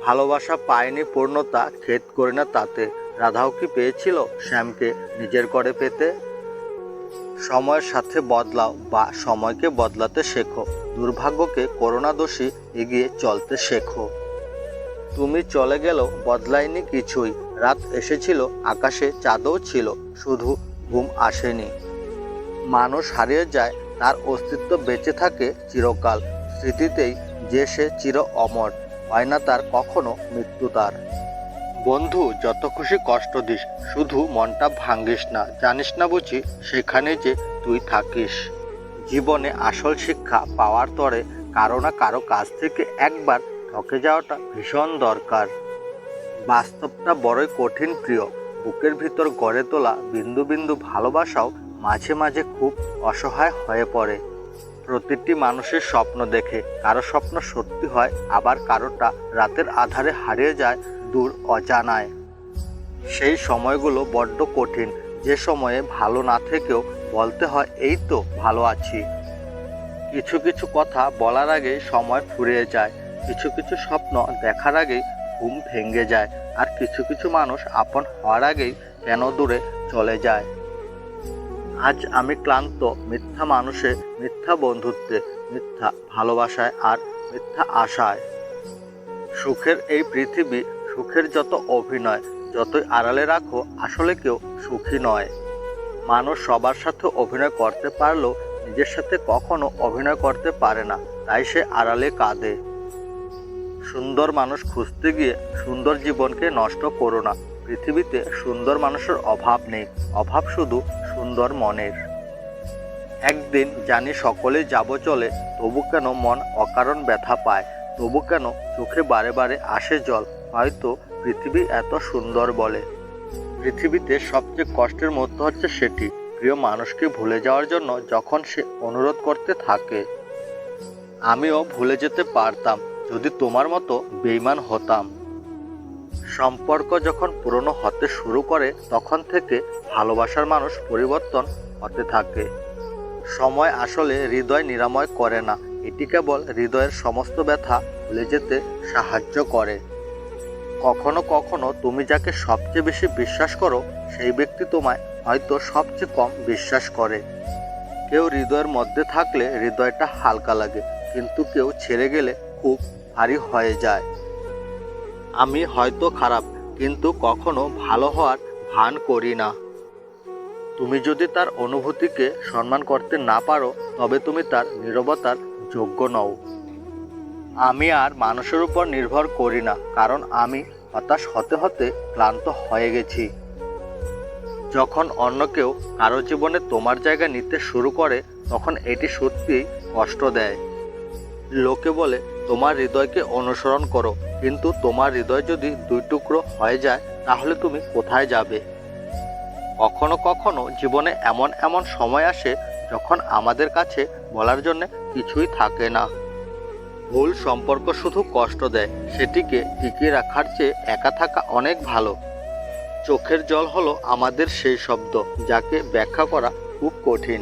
ভালোবাসা পায়নি পূর্ণতা, খেদ করি না তাতে। রাধাও কি পেয়েছিল শ্যামকে নিজের করে পেতে? সময়ের সাথে বদলাও বা সময়কে বদলাতে শেখো। দুর্ভাগ্যকে করোনা দোষী, এগিয়ে চলতে শেখো। তুমি চলে গেলেও বদলায়নি কিছুই। রাত এসেছিল, আকাশে চাঁদও ছিল, শুধু ঘুম আসেনি। মানুষ হারিয়ে যায়, তার অস্তিত্ব বেঁচে থাকে চিরকাল। স্মৃতিতেই যে সে চির অমর, হয় না তার কখনো মৃত্যু তার। বন্ধু, যত খুশি কষ্ট দিস, শুধু মনটা ভাঙ্গিস না। জানিস না বুঝি সেখানে যে তুই থাকিস। জীবনে আসল শিক্ষা পাওয়ার তরে কারো না কারো কাছ থেকে একবার ঠকে যাওয়াটা ভীষণ দরকার। বাস্তবটা বড়ই কঠিন প্রিয়। বুকের ভিতর গড়ে তোলা বিন্দু বিন্দু ভালোবাসাও মাঝে মাঝে খুব অসহায় হয়ে পড়ে। প্রতিটি মানুষের স্বপ্ন দেখে, কারো স্বপ্ন সত্যি হয়, আবার কারোটা রাতের আধারে হারিয়ে যায় দূর অজানায়। সেই সময়গুলো বড্ড কঠিন, যে সময়ে ভালো না থেকেও বলতে হয় এই তো ভালো আছি। কিছু কিছু কথা বলার আগেই সময় ফুরিয়ে যায়, কিছু কিছু স্বপ্ন দেখার আগেই ঘুম ভেঙে যায়, আর কিছু কিছু মানুষ আপন হওয়ার আগেই কেন দূরে চলে যায়। আজ আমি ক্লান্ত মিথ্যা মানুষে, মিথ্যা বন্ধুত্বে, মিথ্যা ভালোবাসায় আর মিথ্যা আশায়। সুখের এই পৃথিবী, সুখের যত অভিনয়, যতই আড়ালে রাখো আসলে কেউ সুখী নয়। মানুষ সবার সাথে অভিনয় করতে পারলেও নিজের সাথে কখনো অভিনয় করতে পারে না, তাই সে আড়ালে কাঁদে। সুন্দর মানুষ খুঁজতে গিয়ে সুন্দর জীবনকে নষ্ট করো না। পৃথিবীতে সুন্দর মানুষের অভাব নেই, অভাব শুধু সুন্দর মনের। একদিন জানি সকলেই যাব চলে, তবু কেন মন অকারণ ব্যথা পায়, তবু কেন চোখে বারে বারে আসে জল, হয়তো পৃথিবী এত সুন্দর বলে। পৃথিবীতে সবচেয়ে কষ্টের মধ্যে হচ্ছে সেটি, প্রিয় মানুষকে ভুলে যাওয়ার জন্য যখন সে অনুরোধ করতে থাকে। আমিও ভুলে যেতে পারতাম যদি তোমার মতো বেঈমান হতাম। সম্পর্ক যখন পুরনো হতে শুরু করে, তখন থেকে ভালোবাসার মানুষ পরিবর্তন হতে থাকে। সময় আসলে হৃদয় নিরাময় করে না, এটি কেবল হৃদয়ের সমস্ত ব্যথা ভুলে যেতে সাহায্য করে। কখনো কখনো তুমি যাকে সবচেয়ে বেশি বিশ্বাস করো, সেই ব্যক্তি তোমায় হয়তো সবচেয়ে কম বিশ্বাস করে। কেউ হৃদয়ের মধ্যে থাকলে হৃদয়টা হালকা লাগে, কিন্তু কেউ ছেড়ে গেলে খুব ভারী হয়ে যায়। আমি হয়তো খারাপ, কিন্তু কখনো ভালো হওয়ার ভান করি না। তুমি যদি তার অনুভূতিকে সম্মান করতে না পারো, তবে তুমি তার নীরবতার যোগ্য নও। আমি আর মানুষের উপর নির্ভর করি না, কারণ আমি হতাশ হতে হতে ক্লান্ত হয়ে গেছি। যখন অন্য কেউ কারো জীবনে তোমার জায়গা নিতে শুরু করে, তখন এটি সত্যিই কষ্ট দেয়। লোকে বলে তোমার হৃদয়কে অনুসরণ করো, কিন্তু তোমার হৃদয় যদি দুই টুকরো হয়ে যায়, তাহলে তুমি কোথায় যাবে? কখনো কখনো জীবনে এমন এমন সময় আসে যখন আমাদের কাছে বলার জন্য কিছুই থাকে না। ভুল সম্পর্ক শুধু কষ্ট দেয়, সেটিকে টিকিয়ে রাখার চেয়ে একা থাকা অনেক ভালো। চোখের জল হলো আমাদের সেই শব্দ, যাকে ব্যাখ্যা করা খুব কঠিন।